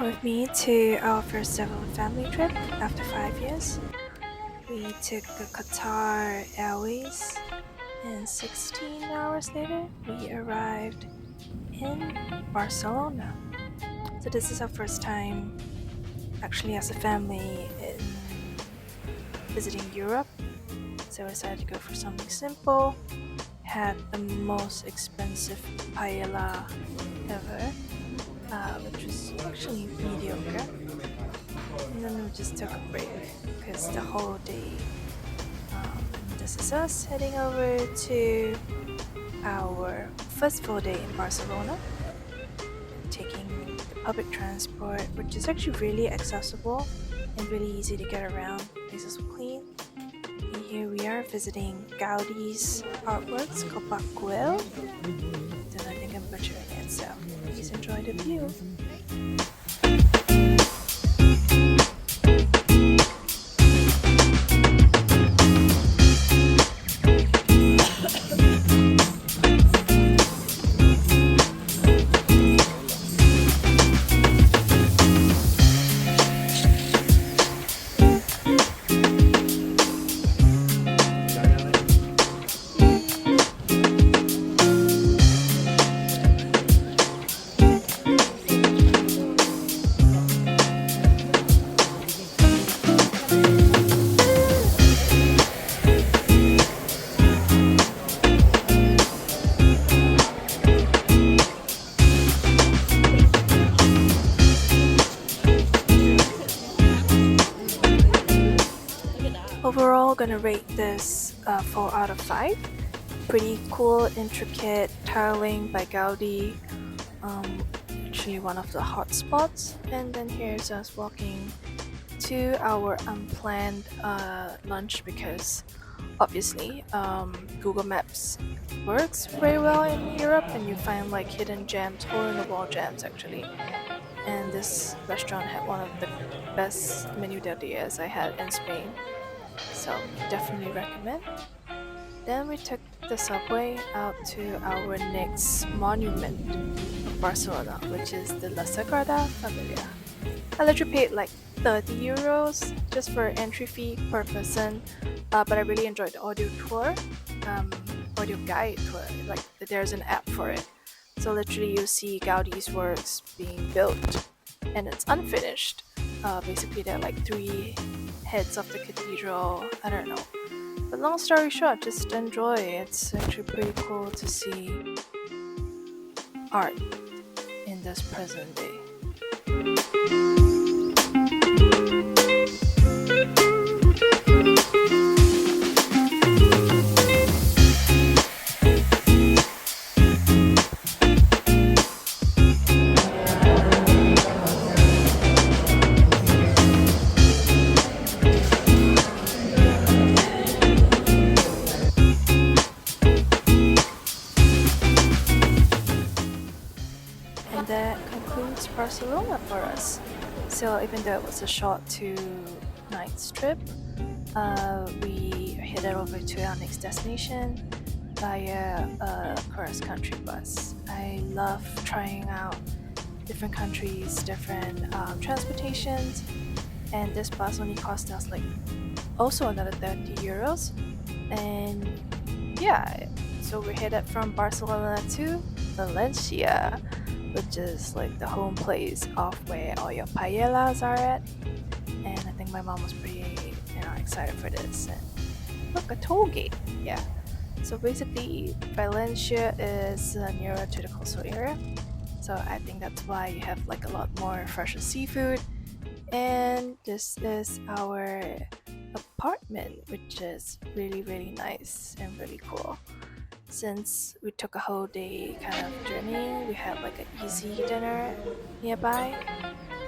with me to our first ever family trip after 5 years. We took the Qatar Airways, and 16 hours later, we arrived in Barcelona. So this is our first time, actually, as a family, in visiting Europe. So we decided to go for something simple. Had the most expensive paella ever, which was actually mediocre. And then we just took a break because the whole day. This is us heading over to our first full day in Barcelona, taking the public transport, which is actually really accessible and really easy to get around. Places are clean. And here we are visiting Gaudi's artworks called Bacuel. Then I think I'm butchering it, so please enjoy the view. Overall, gonna rate this 4 out of 5. Pretty cool, intricate tiling by Gaudi. Actually one of the hot spots. And then here's us walking to our unplanned lunch because obviously Google Maps works very well in Europe and you find like hidden gems, hole-in-the-wall gems actually. And this restaurant had one of the best menu del dias I had in Spain. So definitely recommend. Then we took the subway out to our next monument of Barcelona, which is the La Sagrada Familia. I literally paid like 30 euros just for entry fee per person, but I really enjoyed the audio tour, audio guide tour. Like there's an app for it, so literally you see Gaudi's works being built, and it's unfinished. Basically, there are like 3 heads of the cathedral. I don't know. But long story short, just enjoy. It's actually pretty cool to see art in this present day. And that concludes Barcelona for us. So even though it was a short 2 nights trip, we headed over to our next destination via a cross-country bus. I love trying out different countries, different transportations, and this bus only cost us like also another 30 euros. And yeah, so we headed from Barcelona to Valencia, which is like the home place of where all your paellas are at. And I think my mom was pretty, excited for this. And look, a toll gate. Yeah. So basically, Valencia is nearer to the coastal area. So I think that's why you have like a lot more fresher seafood. And this is our apartment, which is really, really nice and really cool. Since we took a whole day kind of journey, we had like an easy dinner nearby,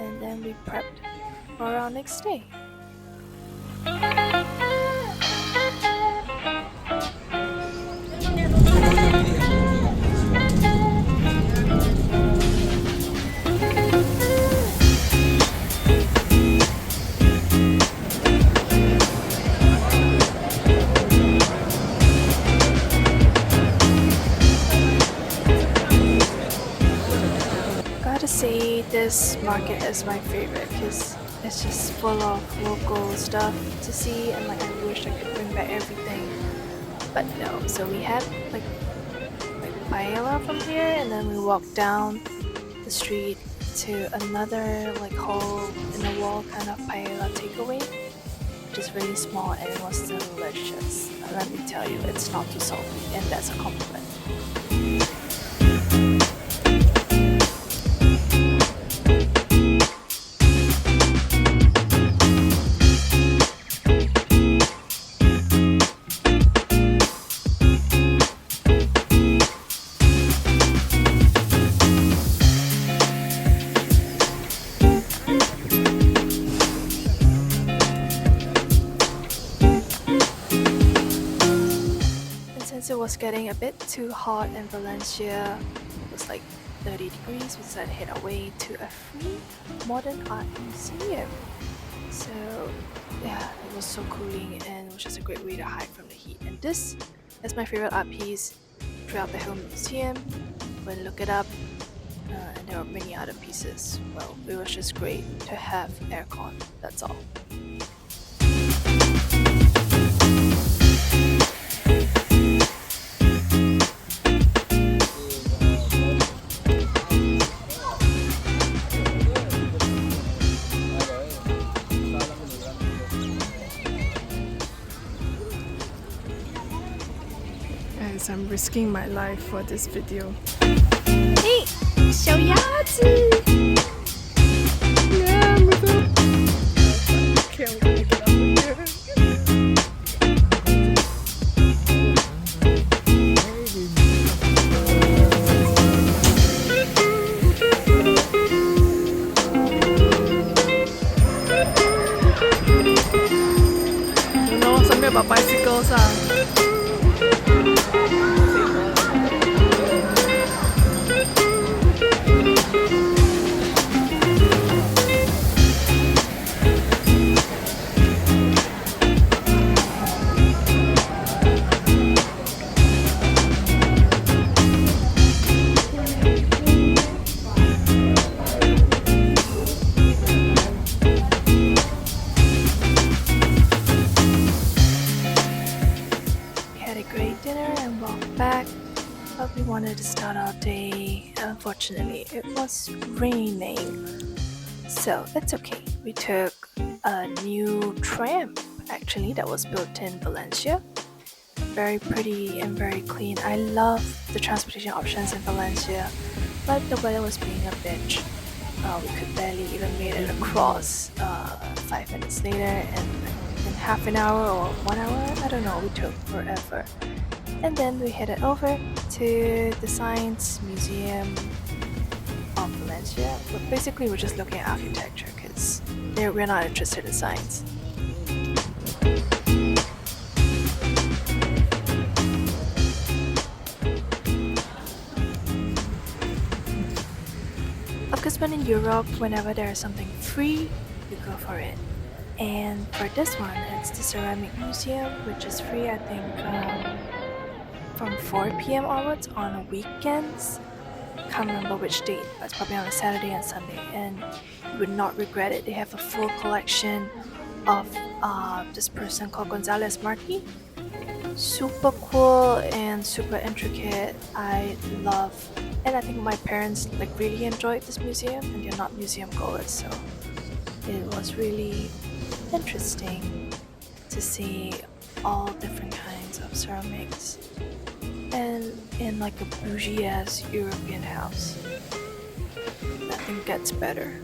and then we prepped for our next day. Gotta say, me, this market is my favorite because it's just full of local stuff to see, and like I wish I could bring back everything, but no. So we had like paella from here, and then we walked down the street to another like hole in the wall kind of paella takeaway, which is really small, and it was delicious. Let me tell you, it's not too salty, and that's a compliment. Since it was getting a bit too hot in Valencia, it was like 30 degrees, we decided to head our way to a free modern art museum. So yeah, it was so cooling, and it was just a great way to hide from the heat. And this is my favorite art piece throughout the whole museum. When you look it up, and there are many other pieces. Well, it was just great to have aircon, that's all. Guys, I'm risking my life for this video. Hey, 小鸭子! Yeah, okay, I'm gonna get over here. You know something about bicycles, back, but we wanted to start our day. Unfortunately, it was raining, so it's okay. We took a new tram actually that was built in Valencia. Very pretty and very clean. I love the transportation options in Valencia, but the weather was being a bitch. We could barely even make it across 5 minutes later, and in half an hour or 1 hour, I don't know, we took forever. And then we headed over to the Science Museum of Valencia. But basically we're just looking at architecture because we're not interested in science. Of course, when in Europe, whenever there is something free, you go for it. And for this one, it's the Ceramic Museum, which is free, I think, from 4 p.m. onwards on weekends. Can't remember which date, but it's probably on a Saturday and Sunday, and you would not regret it. They have a full collection of this person called Gonzalez Marti. Super cool and super intricate. I love, and I think my parents really enjoyed this museum, and they're not museum goers, so it was really interesting to see all different kinds of ceramics, and in a bougie ass European house. Nothing gets better.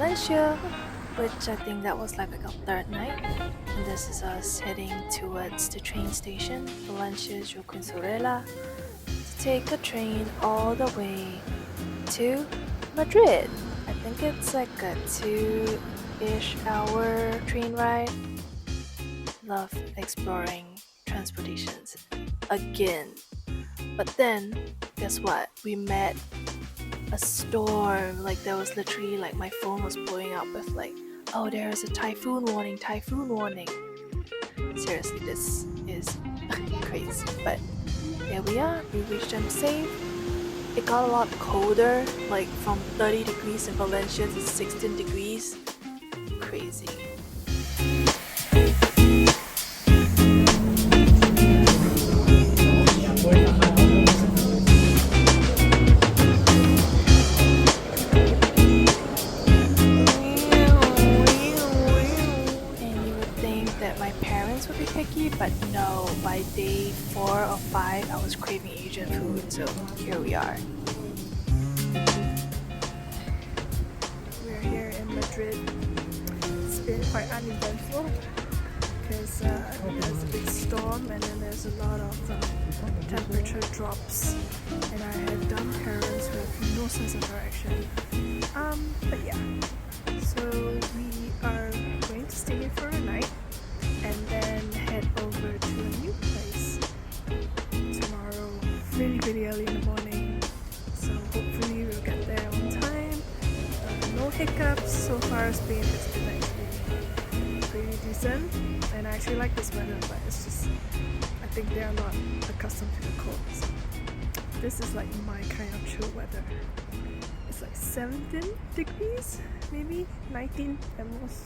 Valencia, which I think that was like our third night. And this is us heading towards the train station, Valencia Joconsorella, to take a train all the way to Madrid. I think it's like a 2-ish hour train ride. Love exploring transportations again. But then, guess what? We met a storm. Like there was literally like my phone was blowing up with like, oh, there is a typhoon warning, typhoon warning. Seriously, this is crazy. But here we are. We reached them safe. It got a lot colder, like from 30 degrees in Valencia to 16 degrees. Crazy. Would be picky, but no, by day 4 or 5 I was craving Asian food, so here we are. We're here in Madrid. It's been quite uneventful because there's a big storm and then there's a lot of temperature drops, and I had dumb parents who have no sense of direction. But yeah, so we are going to stay here for a night and then head over to a new place tomorrow really early in the morning, so hopefully we'll get there on time. No hiccups so far. It's been actually pretty decent, and I actually like this weather, but it's just I think they are not accustomed to the cold. So this is like my kind of chill weather. It's like 17 degrees, maybe 19 at most.